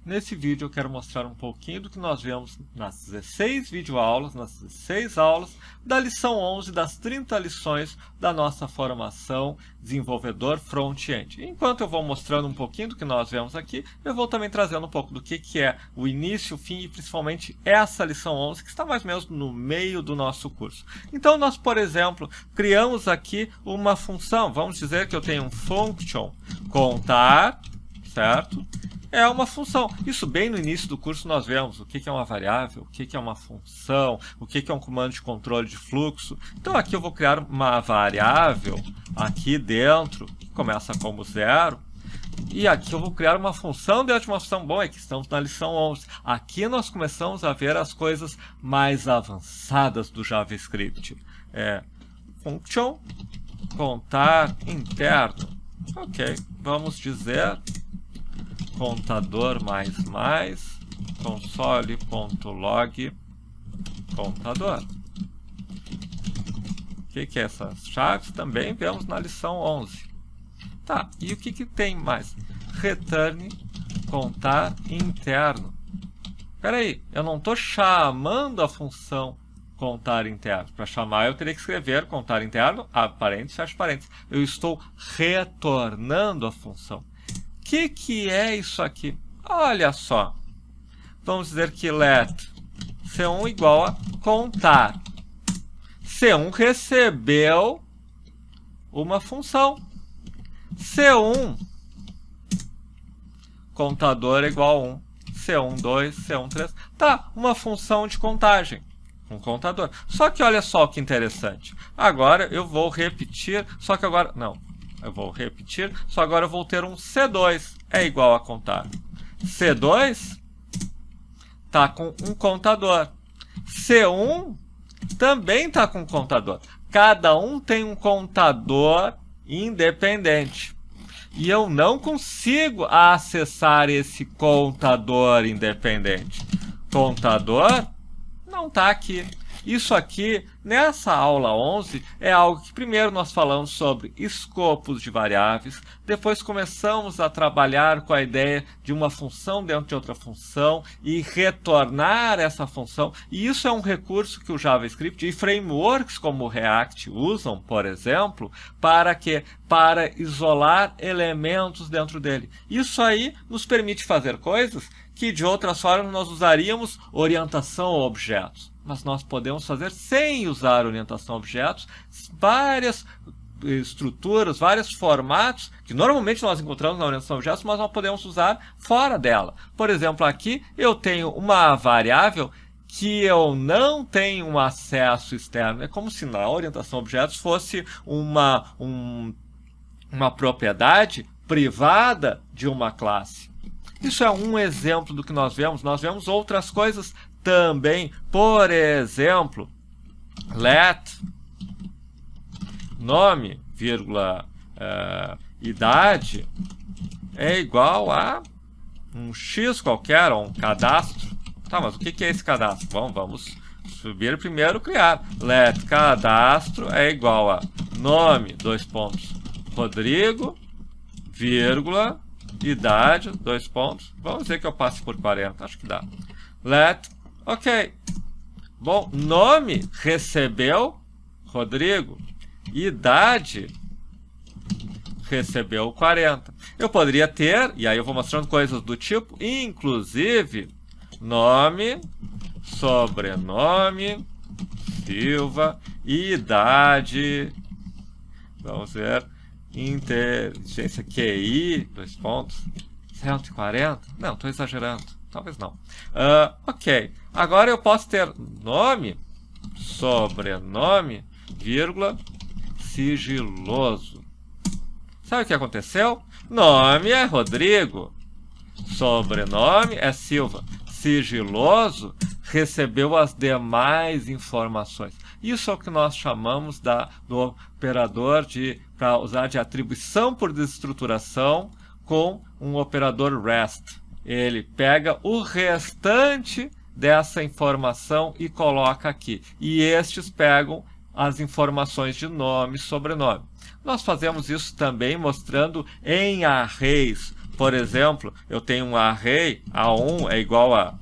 Nesse vídeo eu quero mostrar um pouquinho do que nós vemos nas 16 videoaulas, nas 16 aulas da lição 11 das 30 lições da nossa formação desenvolvedor front-end. Enquanto eu vou mostrando um pouquinho do que nós vemos aqui, eu vou também trazendo um pouco do que é o início, o fim e principalmente essa lição 11 que está mais ou menos no meio do nosso curso. Então nós, por exemplo, criamos aqui uma função, vamos dizer que eu tenho um function contar, certo? É uma função. Isso bem no início do curso nós vemos o que é uma variável, o que é uma função, o que é um comando de controle de fluxo. Então aqui eu vou criar uma variável aqui dentro, que começa como 0. E aqui eu vou criar uma função dentro de uma função. Bom, aqui estamos na lição 11. Aqui nós começamos a ver as coisas mais avançadas do JavaScript. Function contar interno. Ok, vamos dizer contador mais console.log contador. O que é essas chaves? Também vemos na lição 11. Tá, e o que tem mais? Return contar interno. Espera aí, eu não estou chamando a função contar interno. Para chamar eu teria que escrever contar interno, abre parênteses, fecha parênteses. Eu estou retornando a função. O que é isso aqui? Olha só. Vamos dizer que let C1 igual a contar. C1 recebeu uma função. C1 contador é igual a 1. C1, 2, C1, 3. Tá, uma função de contagem. Um contador. Só que olha só que interessante. Agora eu vou repetir, só que agora... Não. Eu vou repetir, só agora eu vou ter um C2 é igual a contar. C2 está com um contador. C1 também está com um contador. Cada um tem um contador independente. E eu não consigo acessar esse contador independente. Contador não está aqui. Isso aqui, nessa aula 11, é algo que primeiro nós falamos sobre escopos de variáveis, depois começamos a trabalhar com a ideia de uma função dentro de outra função e retornar essa função. E isso é um recurso que o JavaScript e frameworks como o React usam, por exemplo, para quê? Para isolar elementos dentro dele. Isso aí nos permite fazer coisas que de outras formas nós usaríamos orientação a objetos. Mas nós podemos fazer sem usar orientação a objetos, várias estruturas, vários formatos que normalmente nós encontramos na orientação a objetos, mas nós podemos usar fora dela. Por exemplo, aqui eu tenho uma variável que eu não tenho um acesso externo. É como se na orientação a objetos fosse uma propriedade privada de uma classe. Isso é um exemplo do que nós vemos. Nós vemos outras coisas também. Por exemplo, let nome, vírgula, idade é igual a um X qualquer, ou um cadastro. Tá, mas o que é esse cadastro? Bom, vamos subir primeiro, criar. Let cadastro é igual a nome, dois pontos, Rodrigo, vírgula, idade, dois pontos. Vamos dizer que eu passe por 40, acho que dá. Let, ok. Bom, nome recebeu Rodrigo. Idade recebeu 40. Eu poderia ter, e aí eu vou mostrando coisas do tipo, inclusive, nome, sobrenome, Silva, idade, vamos ver, inteligência QI, dois pontos, 140? Não, estou exagerando, talvez não. Ok, agora eu posso ter nome, sobrenome, vírgula, sigiloso. Sabe o que aconteceu? Nome é Rodrigo, sobrenome é Silva, sigiloso recebeu as demais informações. Isso é o que nós chamamos do operador para usar de atribuição por desestruturação com um operador REST. Ele pega o restante dessa informação e coloca aqui. E estes pegam as informações de nome e sobrenome. Nós fazemos isso também mostrando em arrays por exemplo, eu tenho um array A1 é igual a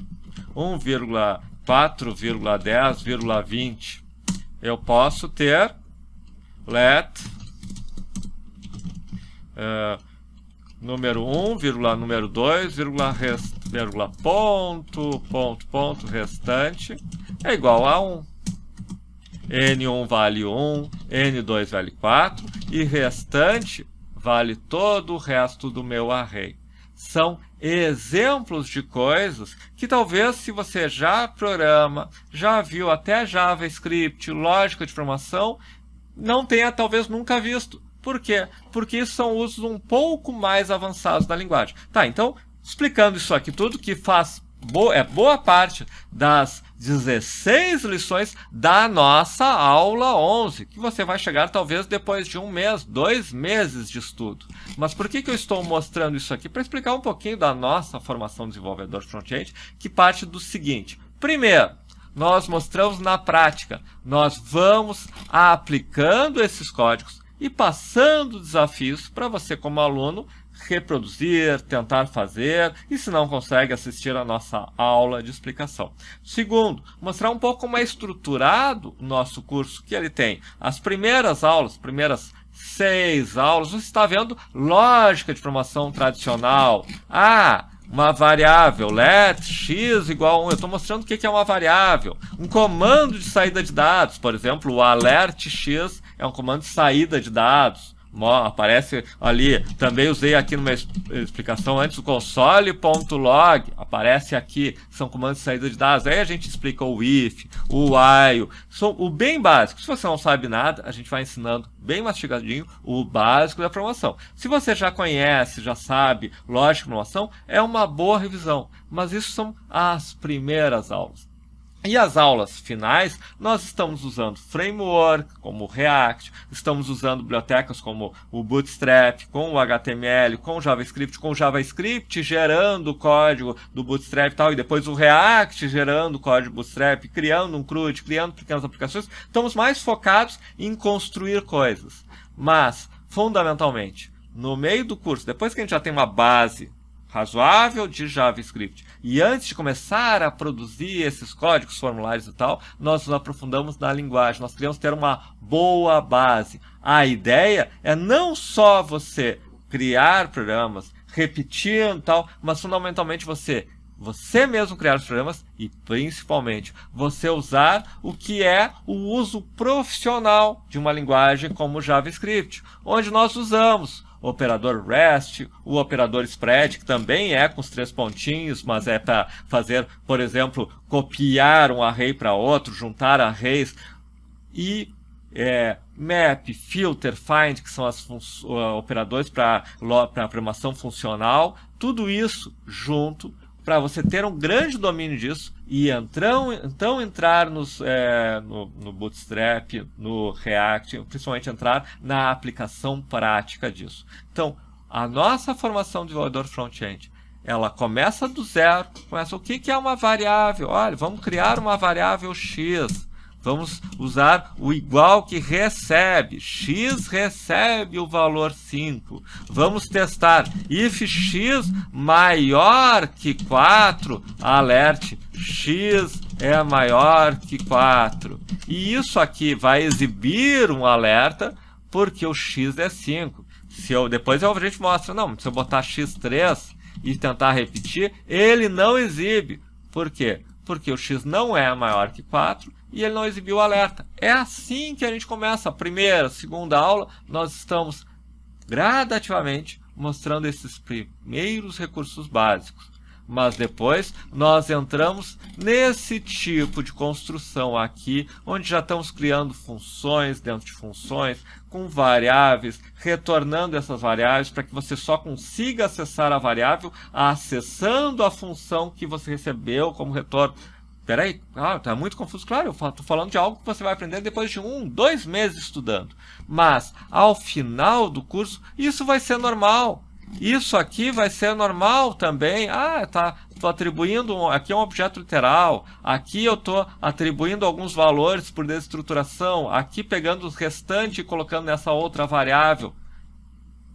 1,4,10,20. Eu posso ter let número 1, número 2, ponto, restante é igual a 1. N1 vale 1, N2 vale 4 e restante vale todo o resto do meu array. São exemplos de coisas que talvez, se você já programa, já viu até JavaScript, lógica de programação, não tenha talvez nunca visto. Por quê? Porque isso são usos um pouco mais avançados da linguagem. Tá, então, explicando isso aqui tudo, que faz boa parte das 16 lições da nossa aula 11, que você vai chegar talvez depois de 1 mês, 2 meses de estudo. Mas por que eu estou mostrando isso aqui? Para explicar um pouquinho da nossa formação de desenvolvedor front-end, que parte do seguinte. Primeiro, nós mostramos na prática, nós vamos aplicando esses códigos e passando desafios para você como aluno reproduzir, tentar fazer, e se não consegue, assistir a nossa aula de explicação. Segundo, mostrar um pouco como é estruturado o nosso curso, que ele tem as primeiras aulas, primeiras 6 aulas, você está vendo lógica de programação tradicional. Uma variável, let x igual a 1. Eu estou mostrando o que é uma variável. Um comando de saída de dados, por exemplo, o alert x é um comando de saída de dados. Aparece ali, também usei aqui numa explicação antes, o console.log, aparece aqui, são comandos de saída de dados. Aí a gente explica o if, o while, o bem básico. Se você não sabe nada, a gente vai ensinando bem mastigadinho o básico da programação. Se você já conhece, já sabe lógica de programação, é uma boa revisão, mas isso são as primeiras aulas. E as aulas finais, nós estamos usando framework, como o React, estamos usando bibliotecas como o Bootstrap, com o HTML, com o JavaScript gerando o código do Bootstrap e tal, e depois o React gerando o código do Bootstrap, criando um CRUD, criando pequenas aplicações. Estamos mais focados em construir coisas. Mas, fundamentalmente, no meio do curso, depois que a gente já tem uma base razoável de JavaScript, e antes de começar a produzir esses códigos, formulários e tal, nós nos aprofundamos na linguagem, nós queremos ter uma boa base. A ideia é não só você criar programas, repetindo e tal, mas fundamentalmente você mesmo criar os programas e, principalmente, você usar o que é o uso profissional de uma linguagem como o JavaScript, onde nós usamos o operador REST, o operador spread, que também é com os 3 pontinhos, mas é para fazer, por exemplo, copiar um array para outro, juntar arrays, e map, filter, find, que são os operadores para programação funcional, tudo isso junto, para você ter um grande domínio disso e então entrar no Bootstrap, no React, principalmente entrar na aplicação prática disso. Então, a nossa formação de desenvolvedor front-end, ela começa do zero, começa o que é uma variável. Olha, vamos criar uma variável x. Vamos usar o igual que recebe. X recebe o valor 5. Vamos testar. If x maior que 4, alerte. X é maior que 4. E isso aqui vai exibir um alerta porque o x é 5. Depois a gente mostra. Não, se eu botar x3 e tentar repetir, ele não exibe. Por quê? Porque o x não é maior que 4. E ele não exibiu o alerta. É assim que a gente começa a primeira, segunda aula. Nós estamos gradativamente mostrando esses primeiros recursos básicos. Mas depois nós entramos nesse tipo de construção aqui, onde já estamos criando funções dentro de funções, com variáveis, retornando essas variáveis para que você só consiga acessar a variável acessando a função que você recebeu como retorno. Peraí, tá muito confuso. Claro, eu estou falando de algo que você vai aprender depois de 1, 2 meses estudando. Mas, ao final do curso, isso vai ser normal. Isso aqui vai ser normal também. Estou atribuindo, aqui é um objeto literal. Aqui eu estou atribuindo alguns valores por desestruturação. Aqui pegando os restantes e colocando nessa outra variável.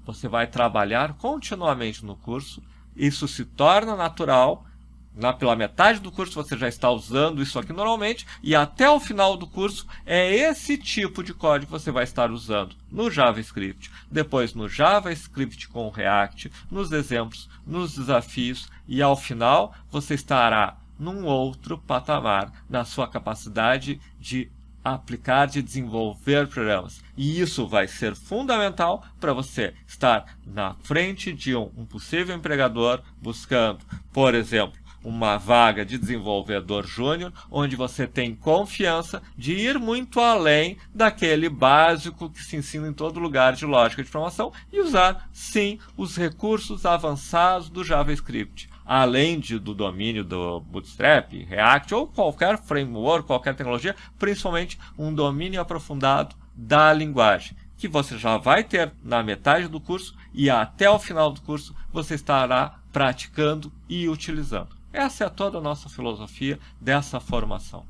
você vai trabalhar continuamente no curso, isso se torna natural. Pela metade do curso você já está usando isso aqui normalmente, e até o final do curso é esse tipo de código que você vai estar usando no JavaScript, depois no JavaScript com React, nos exemplos, nos desafios, e ao final você estará num outro patamar na sua capacidade de aplicar, de desenvolver programas. E isso vai ser fundamental para você estar na frente de um possível empregador buscando, por exemplo, uma vaga de desenvolvedor júnior, onde você tem confiança de ir muito além daquele básico que se ensina em todo lugar de lógica de programação e usar, sim, os recursos avançados do JavaScript, além do domínio do Bootstrap, React ou qualquer framework, qualquer tecnologia, principalmente um domínio aprofundado da linguagem, que você já vai ter na metade do curso e até o final do curso você estará praticando e utilizando. Essa é toda a nossa filosofia dessa formação.